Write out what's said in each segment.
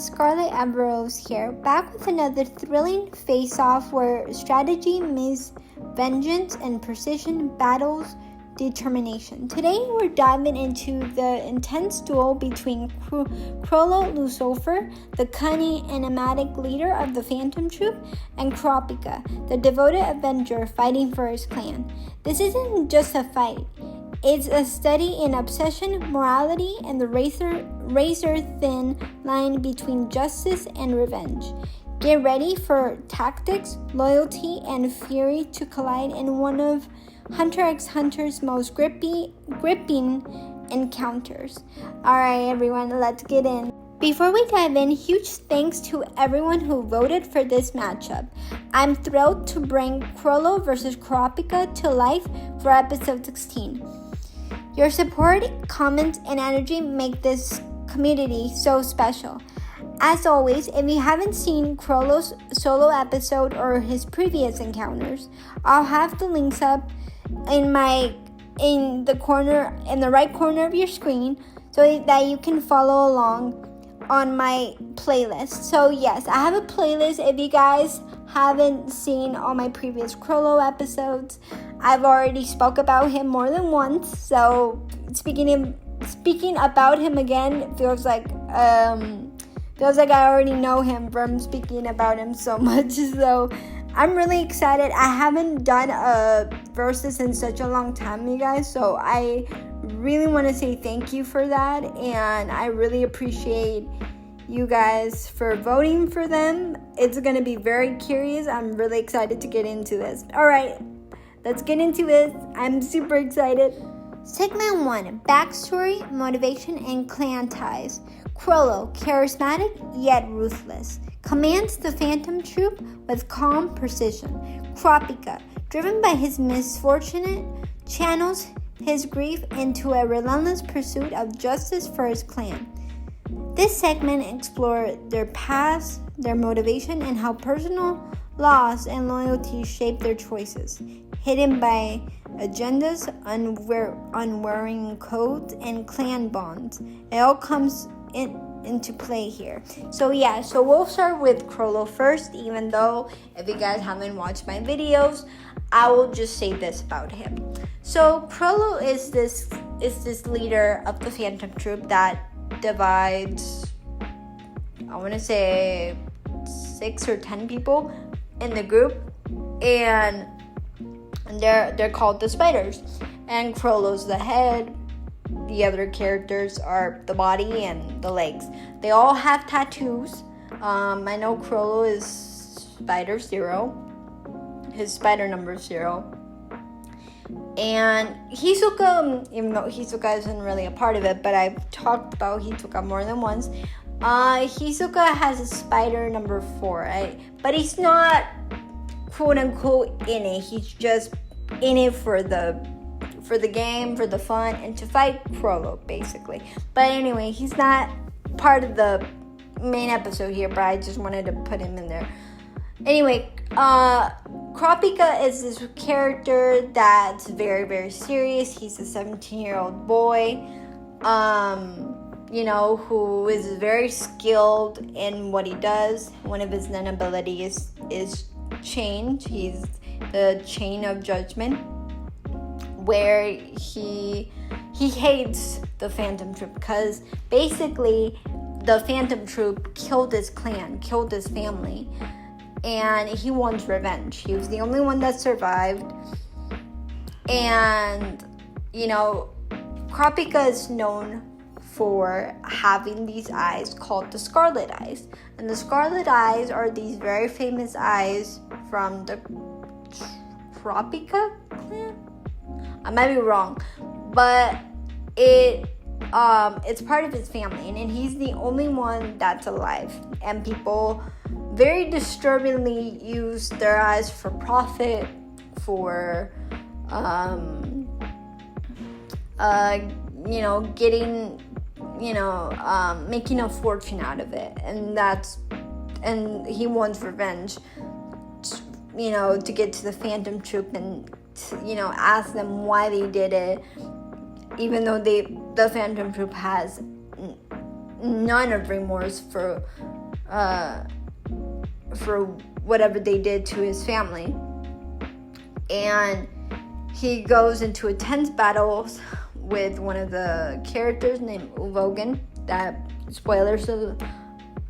Scarlet Everose here, back with another thrilling face-off where strategy meets vengeance and precision battles determination. Today we're diving into the intense duel between Chrollo Lucilfer, the cunning and enigmatic leader of the Phantom Troupe, and Kurapika, the devoted avenger fighting for his clan. This isn't just a fight. It's a study in obsession, morality, and the razor-thin line between justice and revenge. Get ready for tactics, loyalty, and fury to collide in one of Hunter x Hunter's most gripping encounters. Alright everyone, let's get in. Before we dive in, huge thanks to everyone who voted for this matchup. I'm thrilled to bring Chrollo vs. Kurapika to life for episode 16. Your support, comments, and energy make this community so special. As always, if you haven't seen Chrollo's solo episode or his previous encounters, I'll have the links up in the right corner of your screen so that you can follow along on my playlist. So yes, I have a playlist. If you guys haven't seen all my previous Chrollo episodes, I've already spoke about him more than once. So speaking about him again feels like I already know him from speaking about him so much. So I'm really excited. I haven't done a versus in such a long time, you guys. So I really want to say thank you for that, and I really appreciate you guys for voting for them. It's going to be very curious. I'm really excited to get into this. All right, let's get into this. I'm super excited. Segment 1, backstory, motivation, and clan ties. Chrollo, charismatic yet ruthless, commands the Phantom Troupe with calm precision. Kurapika, driven by his misfortune, channels his grief into a relentless pursuit of justice for his clan. This segment explores their past, their motivation, and how personal loss and loyalty shape their choices, hidden by agendas, unwearing codes, and clan bonds. It all comes into play here. So we'll start with Chrollo first, even though if you guys haven't watched my videos, I will just say this about him. So Chrollo is this leader of the Phantom Troupe that divides, I want to say 6 or 10 people in the group, and they're called the Spiders, and Chrollo's the head. The other characters are the body and the legs. They all have tattoos. I know Chrollo is Spider 0. His spider number 0. And Hisoka, even though Hisoka isn't really a part of it, but I've talked about Hisoka more than once. Hisoka has a spider number 4, right? But he's not quote unquote in it. He's just in it for the game, for the fun, and to fight Chrollo, basically. But anyway, he's not part of the main episode here, but I just wanted to put him in there. Anyway, Kurapika is this character that's very, very serious. He's a 17-year-old boy, who is very skilled in what he does. One of his nen abilities is change. He's the chain of judgment, where he hates the Phantom Troupe because basically the Phantom Troupe killed his clan, killed his family, and he wants revenge. He was the only one that survived. And Kurapika is known for having these eyes called the Scarlet eyes, and the Scarlet eyes are these very famous eyes from the Kurapika clan. I might be wrong, but it's part of his family, and he's the only one that's alive. And people very disturbingly use their eyes for profit, for making a fortune out of it, and he wants revenge, to get to the Phantom Troupe and ask them why they did it, even though the Phantom Troupe has none of remorse for whatever they did to his family. And he goes into intense battles with one of the characters named Uvogan. That spoilers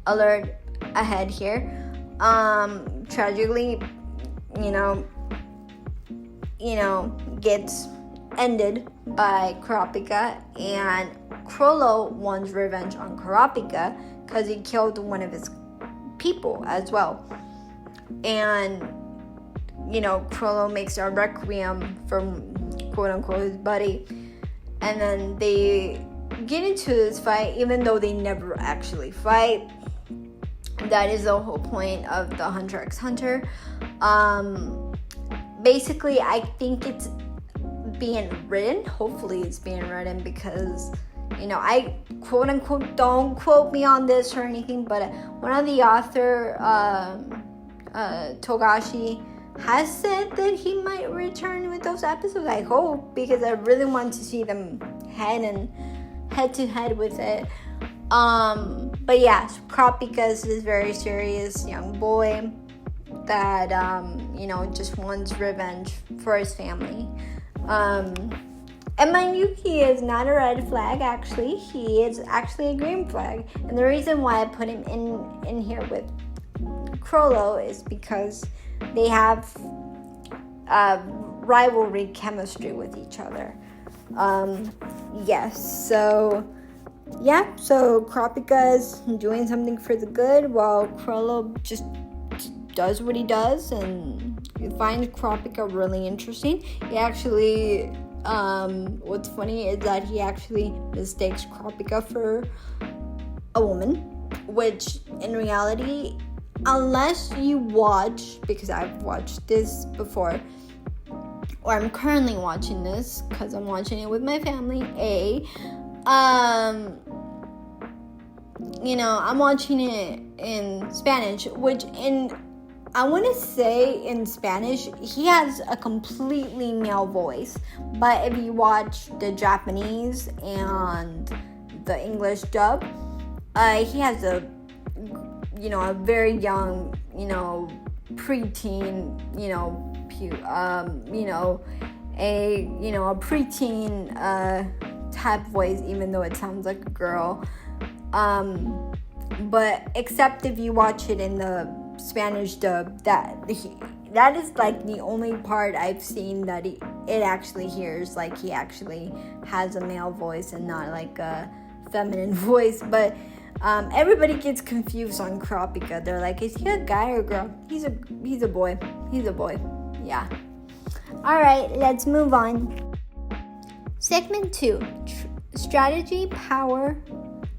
alert ahead here. Tragically, gets ended by Kurapika, and Chrollo wants revenge on Kurapika because he killed one of his people as well. And Chrollo makes a requiem for quote unquote his buddy, and then they get into this fight even though they never actually fight. That is the whole point of the Hunter x Hunter. Basically, I think it's being written. Hopefully it's being written, because I quote unquote, don't quote me on this or anything, but one of the author, Togashi, has said that he might return with those episodes. I hope, because I really want to see them head to head with it. But yeah, Kurapika is this very serious young boy that just wants revenge for his family. And mind you, he is not a red flag, actually. He is actually a green flag. And the reason why I put him in here with Chrollo is because they have rivalry chemistry with each other. So Kurapika is doing something for the good, while Chrollo just does what he does, and you find Kurapika really interesting. He actually, what's funny is that he actually mistakes Kurapika for a woman, which in reality, unless you watch, because I've watched this before, or I'm currently watching this because I'm watching it with my family. I'm watching it in Spanish, which I want to say in Spanish, he has a completely male voice. But if you watch the Japanese and the English dub, he has a very young, preteen, a preteen type voice, even though it sounds like a girl. But except if you watch it in the Spanish dub, that is like the only part I've seen that it actually hears like he actually has a male voice and not like a feminine voice. But everybody gets confused on Kurapika. They're like, is he a guy or a girl? He's a boy. He's a boy. Yeah. Alright, let's move on. Segment 2. Strategy, power,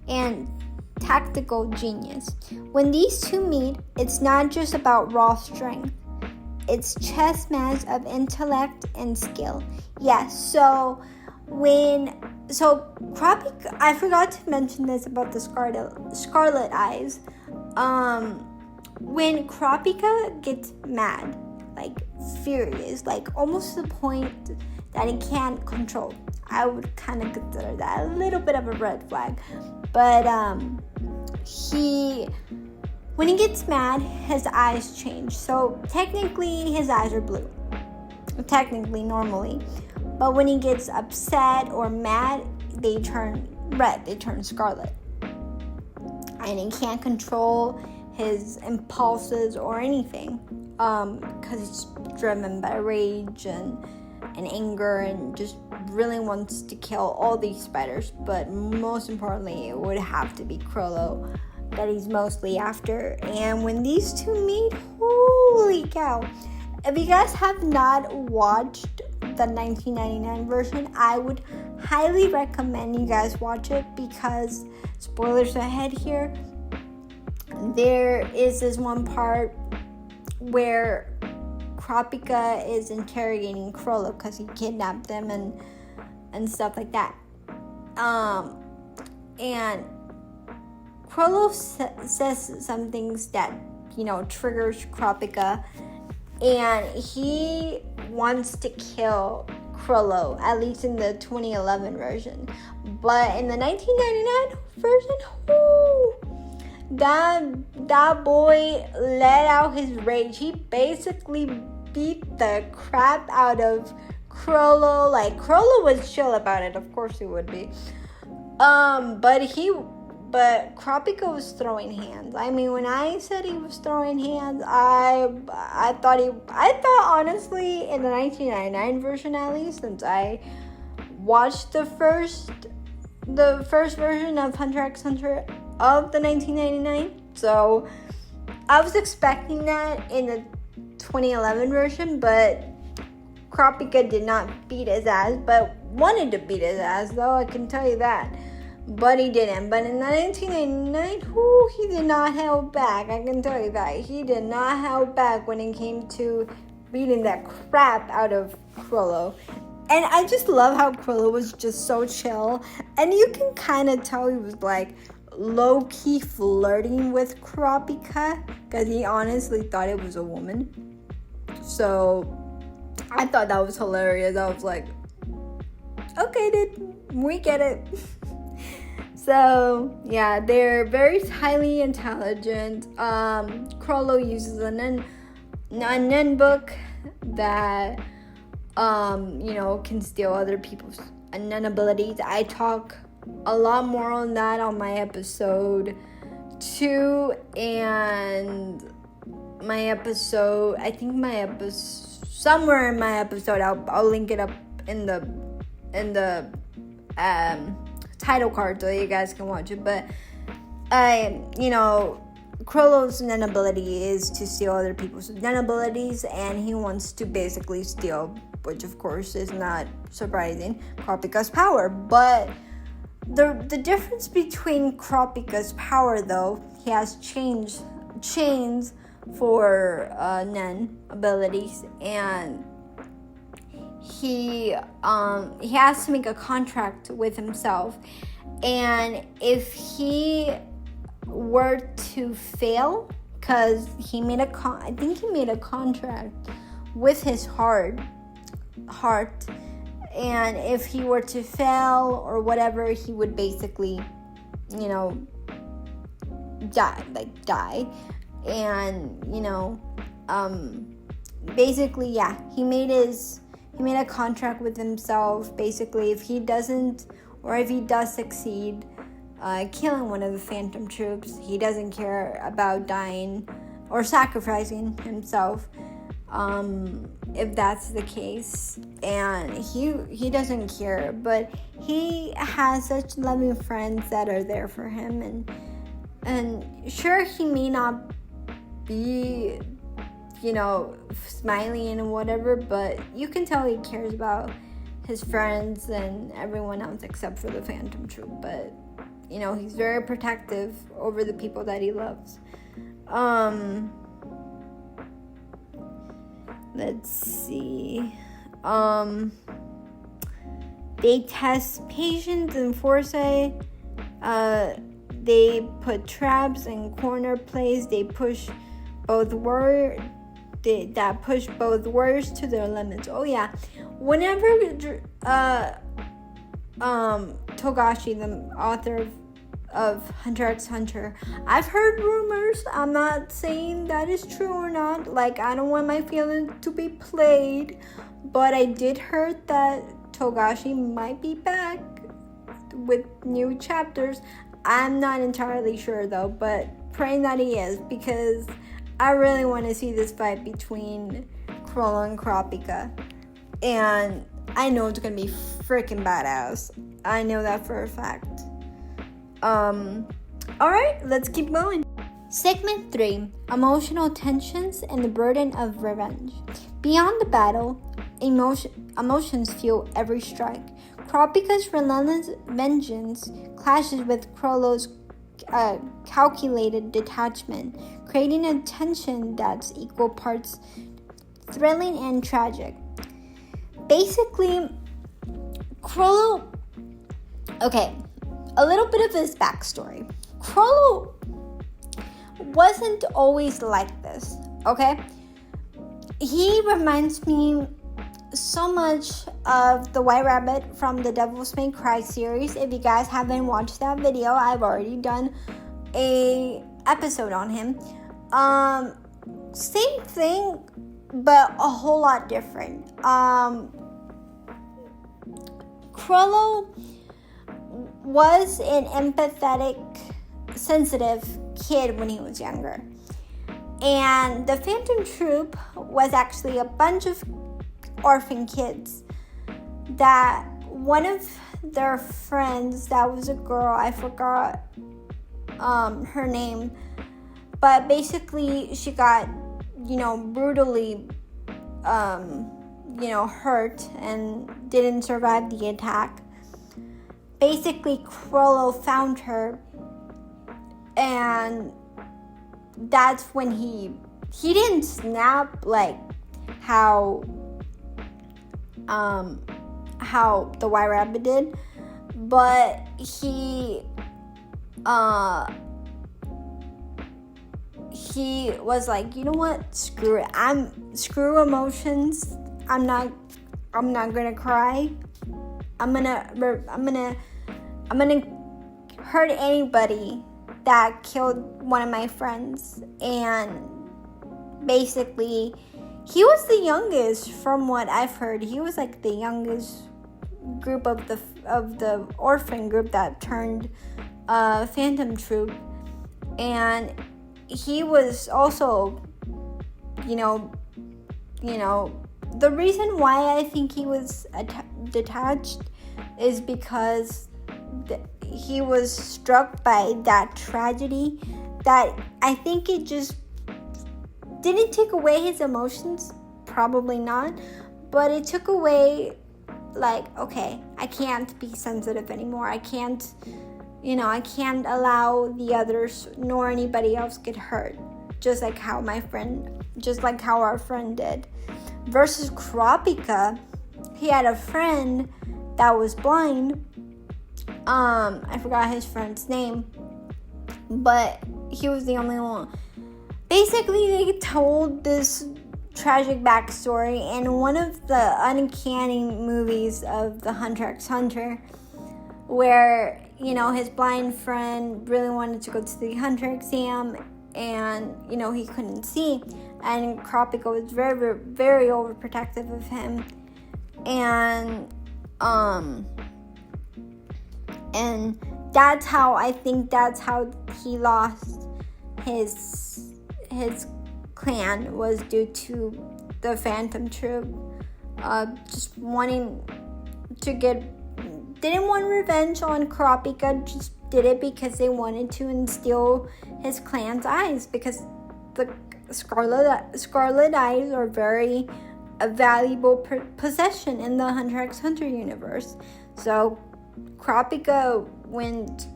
and tactical genius. When these two meet, it's not just about raw strength. It's chess match of intellect and skill. So Kurapika, I forgot to mention this about the Scarlet eyes. When Kurapika gets mad, like furious, like almost to the point that he can't control, I would kind of consider that a little bit of a red flag. But when he gets mad, his eyes change. So technically his eyes are blue. Technically, normally. But when he gets upset or mad, they turn red. They turn scarlet. And he can't control his impulses or anything. Because he's driven by rage and anger, and just really wants to kill all these spiders. But most importantly, it would have to be Chrollo that he's mostly after. And when these two meet, holy cow. If you guys have not watched the 1999 version, I would highly recommend you guys watch it, because spoilers ahead here, there is this one part where Kurapika is interrogating Chrollo because he kidnapped them and stuff like that. And Chrollo says some things that, triggers Kurapika, and he wants to kill Chrollo, at least in the 2011 version. But in the 1999 version, whoo, that boy let out his rage. He basically beat the crap out of Chrollo. Like, Chrollo was chill about it, of course he would be. But Kurapika was throwing hands. I mean, when I said he was throwing hands, I thought honestly, in the 1999 version at least, since I watched the first version of Hunter x Hunter of the 1999, so I was expecting that in the 2011 version, but Kurapika did not beat his ass, but wanted to beat his ass, though, I can tell you that. But he didn't. But in 1999, he did not hold back. I can tell you that. He did not hold back when it came to beating that crap out of Chrollo. And I just love how Chrollo was just so chill. And you can kind of tell he was like low-key flirting with Kurapika, because he honestly thought it was a woman. So I thought that was hilarious. I was like, okay, dude, we get it. So, yeah, they're very highly intelligent. Chrollo uses a nun book that, can steal other people's nun abilities. I talk a lot more on that on my episode 2 and somewhere in my episode, I'll link it up in the title card so you guys can watch it. But Chrollo's nun ability is to steal other people's nun abilities, and he wants to basically steal, which of course is not surprising, Kurapika's power. But the difference between Kurapika's power, though, he has chains for nun abilities, and he has to make a contract with himself, and if he were to fail, because he made a contract with his heart, and if he were to fail or whatever, he would basically die, and basically, yeah, he made a contract with himself. Basically, if he doesn't, or if he does succeed killing one of the Phantom Troupes, he doesn't care about dying or sacrificing himself, if that's the case. And he doesn't care, but he has such loving friends that are there for him, and sure, he may not be smiling and whatever, but you can tell he cares about his friends and everyone else except for the Phantom Troupe. But he's very protective over the people that he loves. Let's see. They test patience and foresight. They put traps and corner plays. They push both warriors to their limits. Oh yeah, whenever Togashi, the author of Hunter x Hunter, I've heard rumors. I'm not saying that is true or not. Like, I don't want my feelings to be played, but I did heard that Togashi might be back with new chapters. I'm not entirely sure though, but praying that he is, because I really want to see this fight between Chrollo and Kurapika. And I know it's going to be freaking badass. I know that for a fact. Alright, let's keep going. Segment 3. Emotional tensions and the burden of revenge. Beyond the battle, emotions fuel every strike. Kurapika's relentless vengeance clashes with Chrollo's calculated detachment, creating a tension that's equal parts thrilling and tragic. Basically, Chrollo... Okay, a little bit of his backstory. Chrollo wasn't always like this, okay? He reminds me so much of the White Rabbit from the Devils May Cry series. If you guys haven't watched that video, I've already done a episode on him. Same thing, but a whole lot different. Chrollo was an empathetic, sensitive kid when he was younger. And the Phantom Troupe was actually a bunch of orphan kids that one of their friends, that was a girl, I forgot her name, but basically she got, brutally, hurt and didn't survive the attack. Basically, Chrollo found her, and that's when he didn't snap like how the White Rabbit did, but he was like, you know what, screw it, screw emotions, I'm not gonna cry, I'm gonna hurt anybody that killed one of my friends. And basically he was the youngest, from what I've heard. He was like the youngest group of the orphan group that turned Phantom Troupe. And he was also, the reason why I think he was detached is because he was struck by that tragedy, that I think it just didn't take away his emotions, probably not, but it took away, like, okay, I can't be sensitive anymore. I can't allow the others nor anybody else get hurt, just like how our friend did. Versus Kurapika, he had a friend that was blind. I forgot his friend's name, but he was the only one. Basically, they told this tragic backstory in one of the uncanny movies of the Hunter x Hunter, where, his blind friend really wanted to go to the Hunter exam, and, he couldn't see, and Kurapika was very, very, very overprotective of him, and that's how he lost his clan, was due to the Phantom Troupe just wanting to didn't want revenge on Kurapika, just did it because they wanted to instill his clan's eyes, because the Scarlet eyes are very a valuable possession in the Hunter x Hunter universe. So Kurapika went,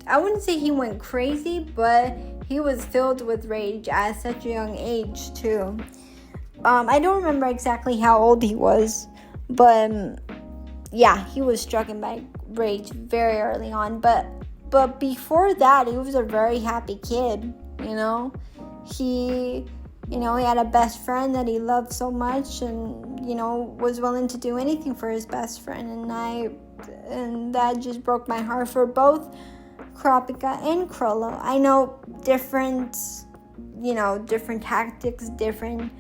I wouldn't say he went crazy, but he was filled with rage at such a young age too. I don't remember exactly how old he was, but yeah, he was stricken by rage very early on. But before that, he was a very happy kid. He had a best friend that he loved so much, and was willing to do anything for his best friend. And that just broke my heart for both Kurapika and Chrollo. I know different tactics, different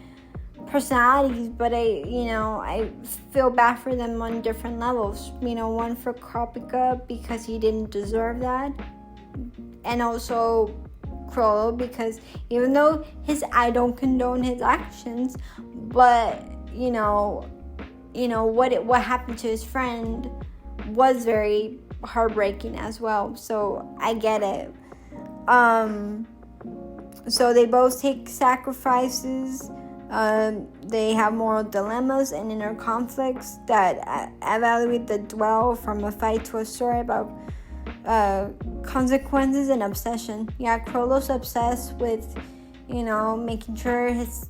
personalities, but I feel bad for them on different levels. One for Kurapika because he didn't deserve that, and also Chrollo because even though I don't condone his actions, but what happened to his friend was very heartbreaking as well. So I get it. So they both take sacrifices. They have moral dilemmas and inner conflicts that evaluate the Duel from a fight to a story about consequences and obsession. Yeah, Chrollo's obsessed with, making sure his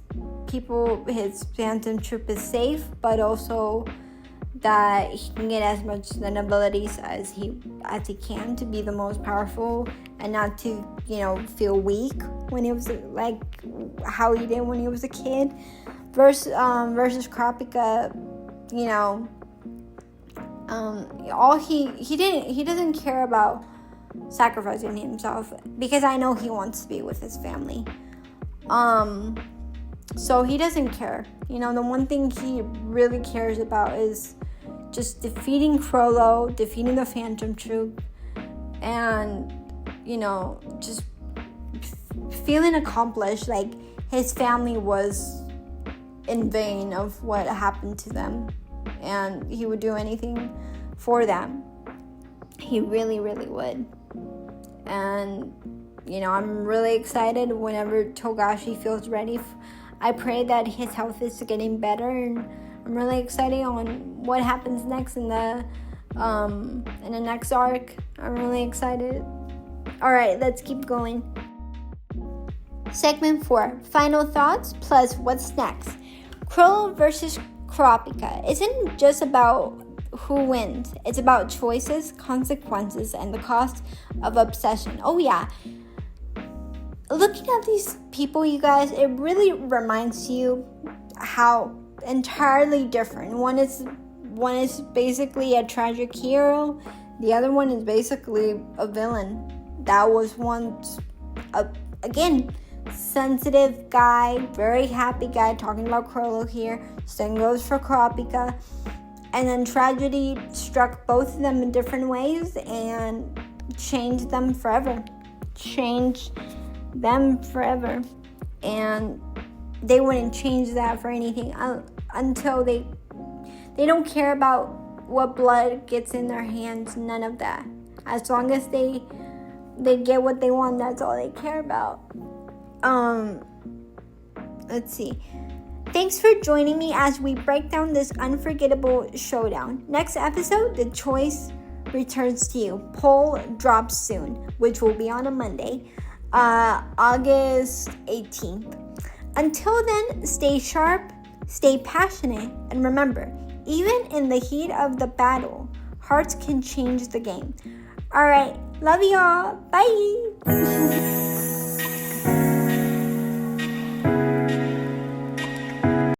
Phantom Troupe is safe, but also that he can get as much Zen abilities as he can to be the most powerful, and not to feel weak when he was like how he did when he was a kid. Versus Kurapika, you know, he doesn't care about sacrificing himself, because I know he wants to be with his family. So he doesn't care. You know, the one thing he really cares about is just defeating Chrollo, defeating the Phantom Troupe, and, you know, just feeling accomplished, like his family was in vain of what happened to them, and he would do anything for them. He really, really would. And, you know, I'm really excited whenever Togashi feels ready. I pray that his health is getting better, and I'm really excited on what happens next in the next arc. I'm really excited. Alright, let's keep going. Segment 4, final thoughts plus what's next. Chrollo versus Kurapika isn't just about who wins. It's about choices, consequences, and the cost of obsession. Oh yeah. Looking at these people, you guys, it really reminds you how entirely different. One is basically a tragic hero. The other one is basically a villain. That was once again, sensitive guy, very happy guy, talking about Chrollo here. Same goes for Kurapika. And then tragedy struck both of them in different ways and changed them forever. And they wouldn't change that for anything until they don't care about what blood gets in their hands. None of that. As long as they get what they want, that's all they care about. Let's see. Thanks for joining me as we break down this unforgettable showdown. Next episode, the choice returns to you. Poll drops soon, which will be on a Monday, August 18th. Until then, stay sharp, stay passionate, and remember, even in the heat of the battle, hearts can change the game. Alright, love y'all. Bye.